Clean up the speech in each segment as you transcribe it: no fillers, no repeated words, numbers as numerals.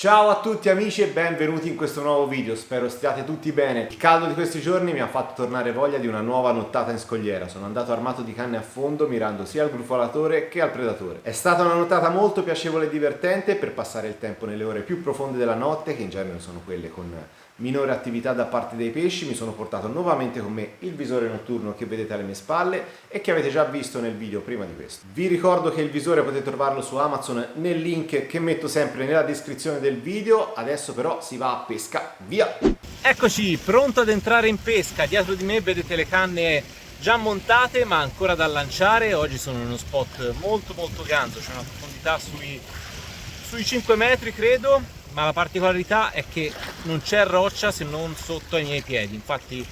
Ciao a tutti amici e benvenuti in questo nuovo video, spero stiate tutti bene. Il caldo di questi giorni mi ha fatto tornare voglia di una nuova nottata in scogliera. Sono andato armato di canne a fondo mirando sia al grufolatore che al predatore. È stata una nottata molto piacevole e divertente per passare il tempo nelle ore più profonde della notte, che in genere sono quelle con minore attività da parte dei pesci. Mi sono portato nuovamente con me il visore notturno che vedete alle mie spalle e che avete già visto nel video prima di questo. Vi ricordo che il visore potete trovarlo su Amazon nel link che metto sempre nella descrizione del video. Adesso però si va a pesca, via! Eccoci, pronto ad entrare in pesca. Dietro di me vedete le canne già montate ma ancora da lanciare. Oggi sono in uno spot molto ganzo, c'è una profondità sui 5 metri credo, ma la particolarità è che non c'è roccia se non sotto ai miei piedi. Infatti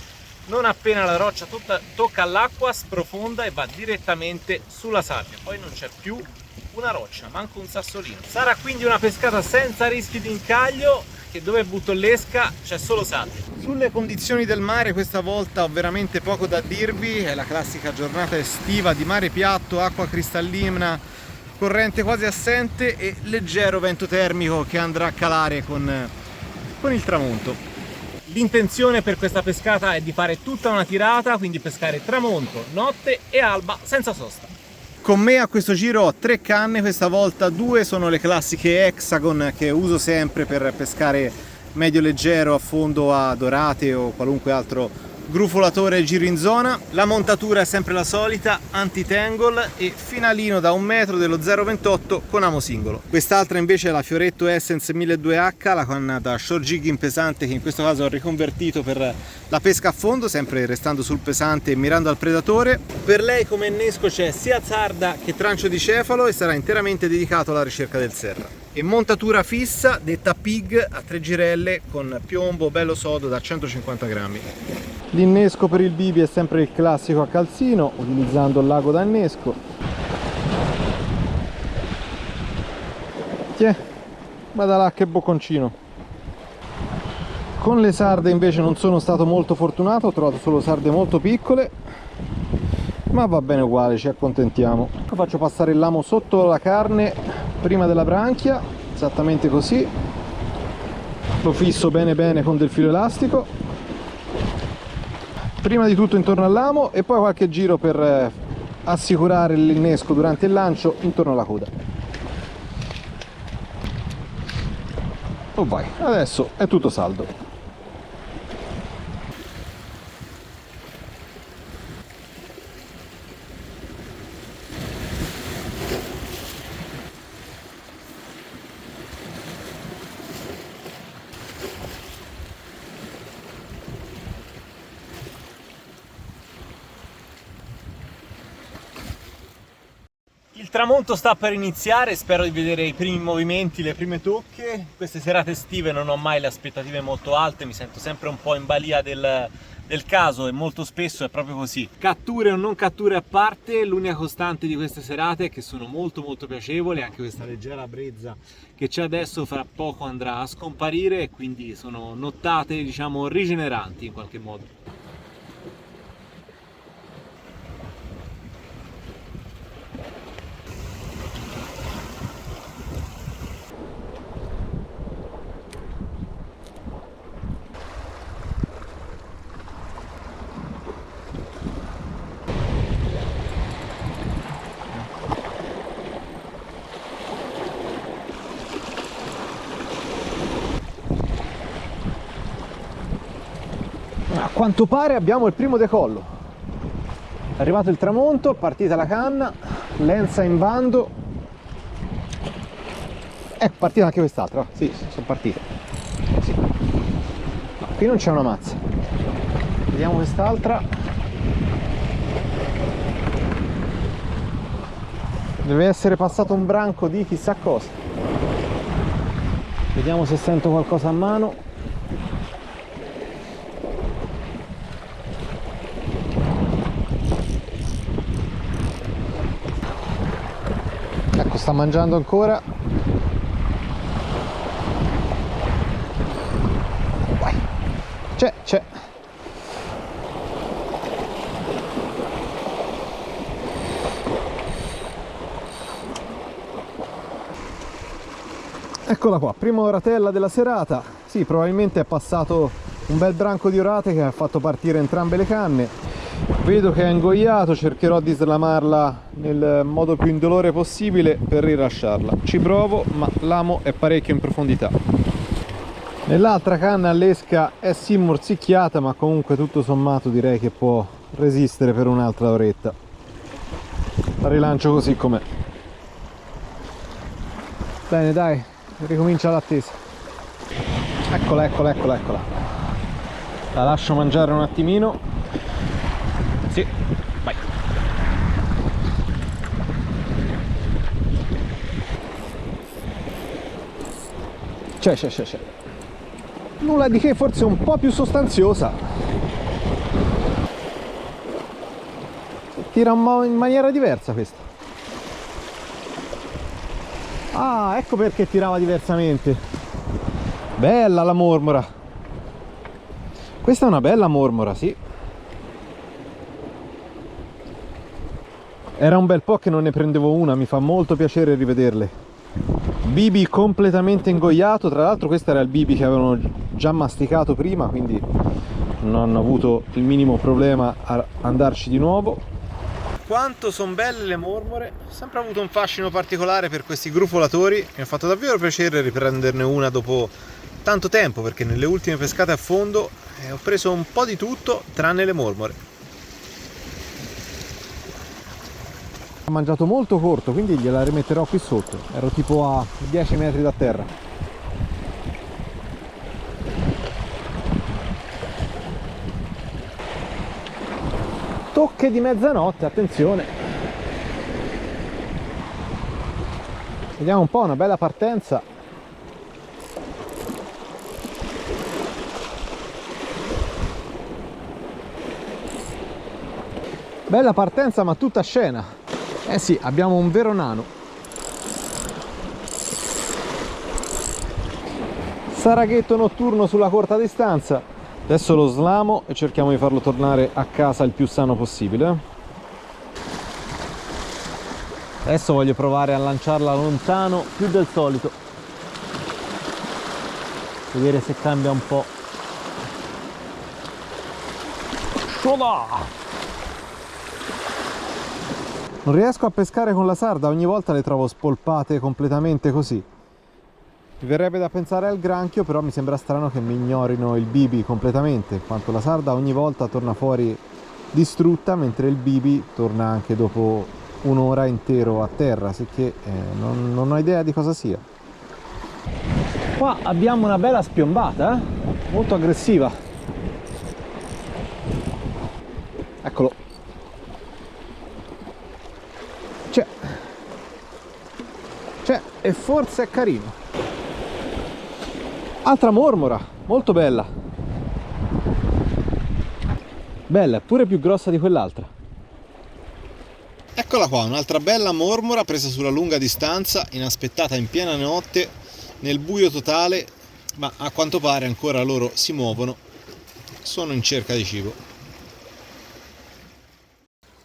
non appena la roccia tocca l'acqua sprofonda e va direttamente sulla sabbia, poi non c'è più una roccia, manco un sassolino. Sarà quindi una pescata senza rischi di incaglio, che dove butto l'esca c'è solo sabbia. Sulle condizioni del mare questa volta ho veramente poco da dirvi, è la classica giornata estiva di mare piatto, acqua cristallina, corrente quasi assente e leggero vento termico che andrà a calare con il tramonto. L'intenzione per questa pescata è di fare tutta una tirata, quindi pescare tramonto, notte e alba senza sosta. Con me a questo giro ho 3 canne, questa volta 2 sono le classiche Hexagon che uso sempre per pescare medio leggero a fondo a dorate o qualunque altro grufolatore giro in zona. La montatura è sempre la solita, anti-tangle e finalino da 1 metro dello 0,28 con amo singolo. Quest'altra invece è la Fioretto Essence 1200H, la canna da short jigging pesante che in questo caso ho riconvertito per la pesca a fondo, sempre restando sul pesante e mirando al predatore. Per lei come innesco c'è sia zarda che trancio di cefalo e sarà interamente dedicato alla ricerca del serra. E montatura fissa detta pig a 3 girelle con piombo bello sodo da 150 grammi. L'innesco per il bibi è sempre il classico a calzino, utilizzando il lago da innesco. Tiè, guarda là che bocconcino. Con le sarde invece non sono stato molto fortunato, ho trovato solo sarde molto piccole, ma va bene uguale, ci accontentiamo. Faccio passare il lamo sotto la carne prima della branchia, esattamente così. Lo fisso bene con del filo elastico. Prima di tutto intorno al lamo e poi qualche giro per assicurare l'innesco durante il lancio intorno alla coda. Oh vai, adesso è tutto saldo. Il tramonto sta per iniziare, spero di vedere i primi movimenti, le prime tocche. Queste serate estive non ho mai le aspettative molto alte, mi sento sempre un po' in balia del caso e molto spesso è proprio così. Catture o non catture a parte, l'unica costante di queste serate è che sono molto piacevoli, anche questa leggera brezza che c'è adesso fra poco andrà a scomparire e quindi sono nottate, diciamo, rigeneranti in qualche modo. A quanto pare abbiamo il primo decollo. È arrivato il tramonto, partita la canna, lenza in bando. Ecco, partita anche quest'altra. Sì, sono partite. Sì. No, qui non c'è una mazza. Vediamo quest'altra. Deve essere passato un branco di chissà cosa. Vediamo se sento qualcosa a mano. Ecco, sta mangiando ancora. Vai. C'è. Eccola qua, prima oratella della serata. Sì, probabilmente è passato un bel branco di orate che ha fatto partire entrambe le canne. Vedo che è ingoiato, cercherò di slamarla nel modo più indolore possibile per rilasciarla. Ci provo, ma l'amo è parecchio in profondità. Nell'altra canna l'esca è sì morsicchiata, ma comunque tutto sommato direi che può resistere per un'altra oretta. La rilancio così com'è. Bene, dai, ricomincia l'attesa. Eccola, eccola, eccola, eccola. La lascio mangiare un attimino. Sì, vai. C'è. Nulla di che, forse un po' più sostanziosa. Tira in maniera diversa questa. Ah, ecco perché tirava diversamente. Bella la mormora. Questa è una bella mormora, sì. Era un bel po' che non ne prendevo una, mi fa molto piacere rivederle. Bibi completamente ingoiato, tra l'altro questo era il bibi che avevano già masticato prima, quindi non hanno avuto il minimo problema a andarci di nuovo. Quanto sono belle le mormore, ho sempre avuto un fascino particolare per questi grufolatori, mi ha fatto davvero piacere riprenderne una dopo tanto tempo, perché nelle ultime pescate a fondo ho preso un po' di tutto tranne le mormore. Ho mangiato molto corto, quindi gliela rimetterò qui sotto, ero tipo a 10 metri da terra. Tocche di mezzanotte, attenzione. Vediamo un po', una bella partenza. Bella partenza, ma tutta scena. Eh sì, abbiamo un vero nano. Saraghetto notturno sulla corta distanza. Adesso lo slamo e cerchiamo di farlo tornare a casa il più sano possibile. Adesso voglio provare a lanciarla lontano più del solito. Vedere se cambia un po'. Shoda! Non riesco a pescare con la sarda, ogni volta le trovo spolpate completamente così. Mi verrebbe da pensare al granchio, però mi sembra strano che mi ignorino il bibi completamente, in quanto la sarda ogni volta torna fuori distrutta, mentre il bibi torna anche dopo un'ora intero a terra, sicché non ho idea di cosa sia. Qua abbiamo una bella spiombata, molto aggressiva. Eccolo. C'è, e forse è carino. Altra mormora, molto bella. Bella, pure più grossa di quell'altra. Eccola qua, un'altra bella mormora presa sulla lunga distanza, inaspettata in piena notte, nel buio totale, ma a quanto pare ancora loro si muovono, sono in cerca di cibo.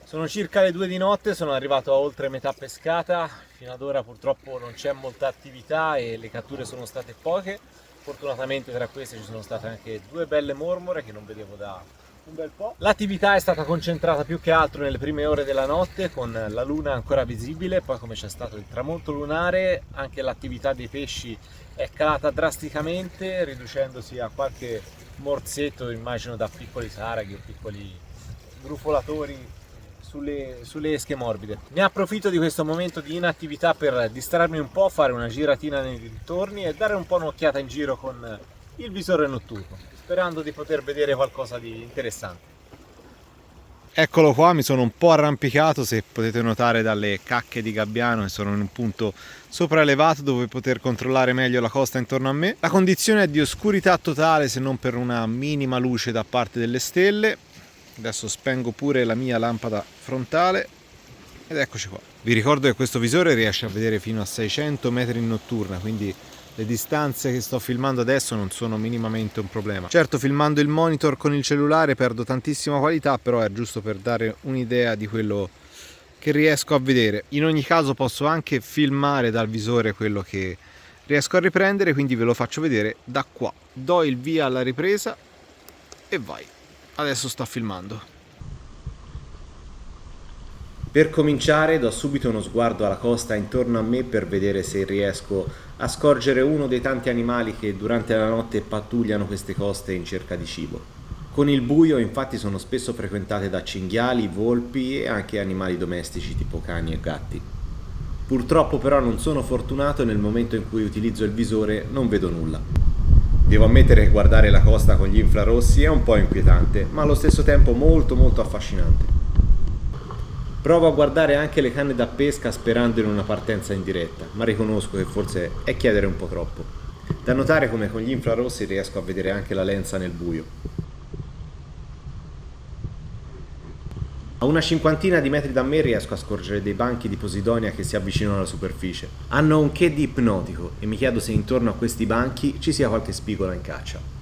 Sono circa le 2 di notte, sono arrivato a oltre metà pescata, fino ad ora purtroppo non c'è molta attività e le catture sono state poche. Fortunatamente tra queste ci sono state anche 2 belle mormore che non vedevo da un bel po'. L'attività è stata concentrata più che altro nelle prime ore della notte con la luna ancora visibile, poi come c'è stato il tramonto lunare anche l'attività dei pesci è calata drasticamente, riducendosi a qualche morsetto, immagino da piccoli saraghi o piccoli grufolatori sulle esche morbide. Ne approfitto di questo momento di inattività per distrarmi un po', fare una giratina nei dintorni e dare un po' un'occhiata in giro con il visore notturno, sperando di poter vedere qualcosa di interessante. Eccolo qua, mi sono un po' arrampicato, se potete notare dalle cacche di gabbiano che sono in un punto sopraelevato dove poter controllare meglio la costa intorno a me. La condizione è di oscurità totale, se non per una minima luce da parte delle stelle. Adesso spengo pure la mia lampada frontale ed eccoci qua. Vi ricordo che questo visore riesce a vedere fino a 600 metri in notturna, quindi le distanze che sto filmando adesso non sono minimamente un problema. Certo, filmando il monitor con il cellulare perdo tantissima qualità, però è giusto per dare un'idea di quello che riesco a vedere. In ogni caso posso anche filmare dal visore quello che riesco a riprendere, quindi ve lo faccio vedere da qua. Do il via alla ripresa e vai. Adesso sto filmando. Per cominciare do subito uno sguardo alla costa intorno a me per vedere se riesco a scorgere uno dei tanti animali che durante la notte pattugliano queste coste in cerca di cibo. Con il buio infatti sono spesso frequentate da cinghiali, volpi e anche animali domestici tipo cani e gatti. Purtroppo però non sono fortunato e nel momento in cui utilizzo il visore non vedo nulla. Devo ammettere che guardare la costa con gli infrarossi è un po' inquietante, ma allo stesso tempo molto affascinante. Provo a guardare anche le canne da pesca sperando in una partenza in diretta, ma riconosco che forse è chiedere un po' troppo. Da notare come con gli infrarossi riesco a vedere anche la lenza nel buio. A una cinquantina di metri da me riesco a scorgere dei banchi di posidonia che si avvicinano alla superficie. Hanno un che di ipnotico e mi chiedo se intorno a questi banchi ci sia qualche spigola in caccia.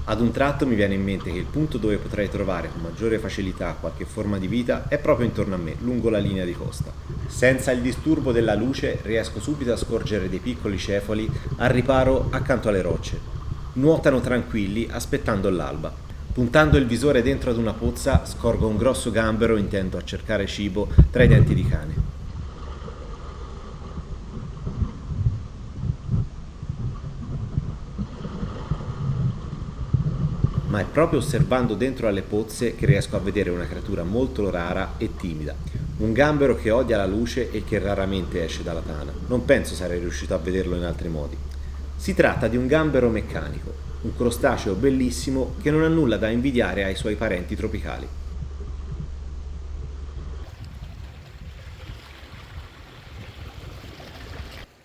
Ad un tratto mi viene in mente che il punto dove potrei trovare con maggiore facilità qualche forma di vita è proprio intorno a me, lungo la linea di costa. Senza il disturbo della luce riesco subito a scorgere dei piccoli cefali al riparo accanto alle rocce. Nuotano tranquilli aspettando l'alba. Puntando il visore dentro ad una pozza scorgo un grosso gambero intento a cercare cibo tra i denti di cane. Ma è proprio osservando dentro alle pozze che riesco a vedere una creatura molto rara e timida. Un gambero che odia la luce e che raramente esce dalla tana. Non penso sarei riuscito a vederlo in altri modi. Si tratta di un gambero meccanico, un crostaceo bellissimo che non ha nulla da invidiare ai suoi parenti tropicali.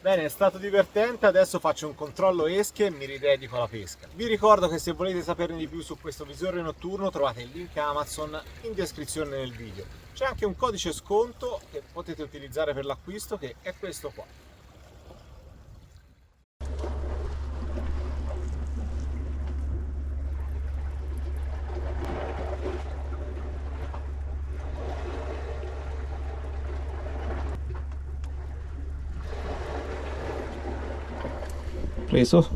Bene, è stato divertente, adesso faccio un controllo esche e mi ridedico alla pesca. Vi ricordo che se volete saperne di più su questo visore notturno trovate il link Amazon in descrizione nel video. C'è anche un codice sconto che potete utilizzare per l'acquisto che è questo qua. Preso.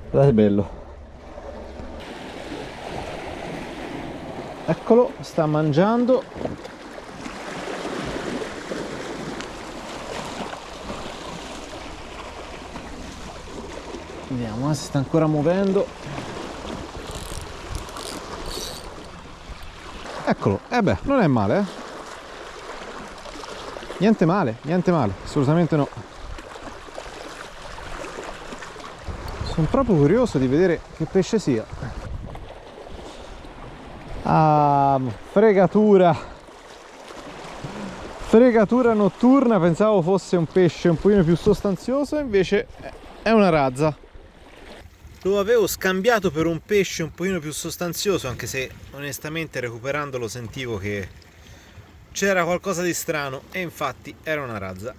Guardate bello. Eccolo, sta mangiando. Vediamo se sta ancora muovendo. Eccolo, beh, non è male, eh. Niente male, assolutamente no. Sono proprio curioso di vedere che pesce sia. Ah, fregatura notturna, pensavo fosse un pesce un pochino più sostanzioso, invece è una razza. Lo avevo scambiato per un pesce un pochino più sostanzioso, anche se onestamente recuperandolo sentivo che c'era qualcosa di strano e infatti era una razza.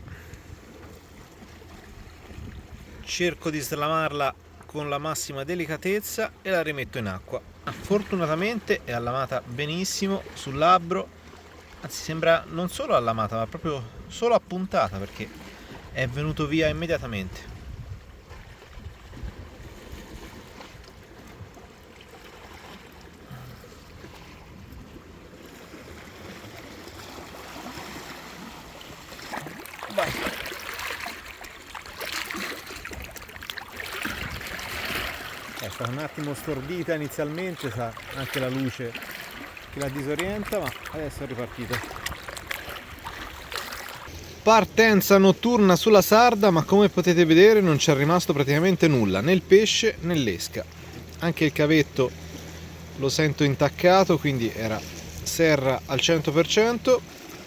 Cerco di slamarla con la massima delicatezza e la rimetto in acqua. Fortunatamente è allamata benissimo sul labbro, anzi sembra non solo allamata ma proprio solo appuntata perché è venuto via immediatamente. Vai. È stata un attimo stordita inizialmente, sa anche la luce che la disorienta, ma adesso è ripartito. Partenza notturna sulla sarda, ma come potete vedere non c'è rimasto praticamente nulla, né il pesce né l'esca. Anche il cavetto lo sento intaccato, quindi era serra al 100%.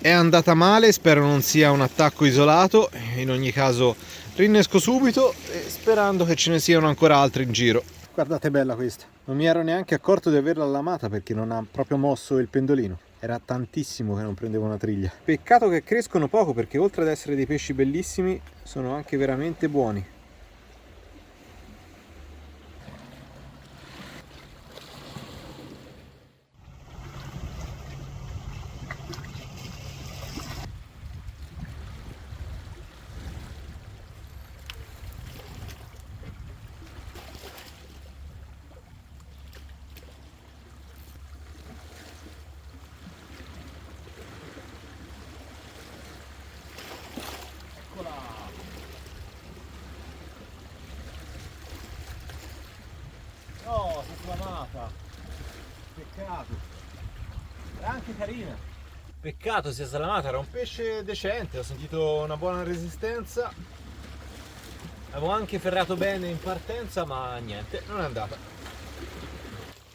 È andata male, spero non sia un attacco isolato, in ogni caso rinnesco subito sperando che ce ne siano ancora altri in giro. Guardate bella questa, non mi ero neanche accorto di averla allamata perché non ha proprio mosso il pendolino, era tantissimo che non prendevo una triglia. Peccato che crescono poco perché oltre ad essere dei pesci bellissimi sono anche veramente buoni. carina. Peccato sia salamato, era un pesce decente, ho sentito una buona resistenza. Avevo anche ferrato bene in partenza, ma niente, non è andata.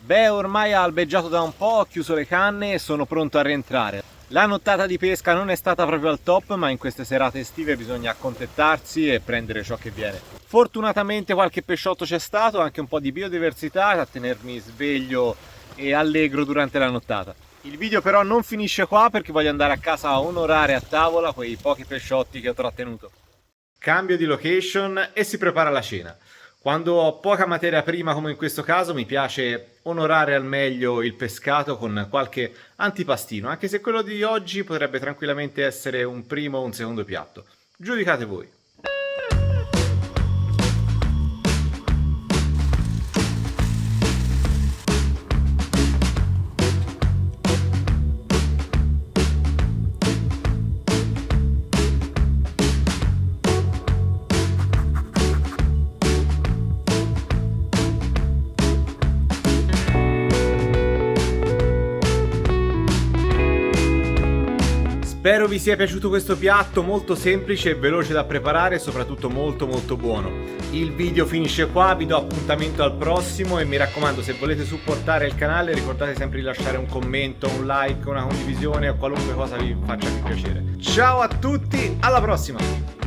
Beh, ormai ha albeggiato da un po', ho chiuso le canne e sono pronto a rientrare. La nottata di pesca non è stata proprio al top, ma in queste serate estive bisogna accontentarsi e prendere ciò che viene. Fortunatamente qualche pesciotto c'è stato, anche un po' di biodiversità a tenermi sveglio e allegro durante la nottata. Il video però non finisce qua perché voglio andare a casa a onorare a tavola quei pochi pesciotti che ho trattenuto. Cambio di location e si prepara la cena. Quando ho poca materia prima, come in questo caso, mi piace onorare al meglio il pescato con qualche antipastino, anche se quello di oggi potrebbe tranquillamente essere un primo o un secondo piatto. Giudicate voi. Spero vi sia piaciuto questo piatto molto semplice e veloce da preparare e soprattutto molto buono. Il video finisce qua, vi do appuntamento al prossimo e mi raccomando, se volete supportare il canale ricordate sempre di lasciare un commento, un like, una condivisione o qualunque cosa vi faccia più piacere. Ciao a tutti, alla prossima!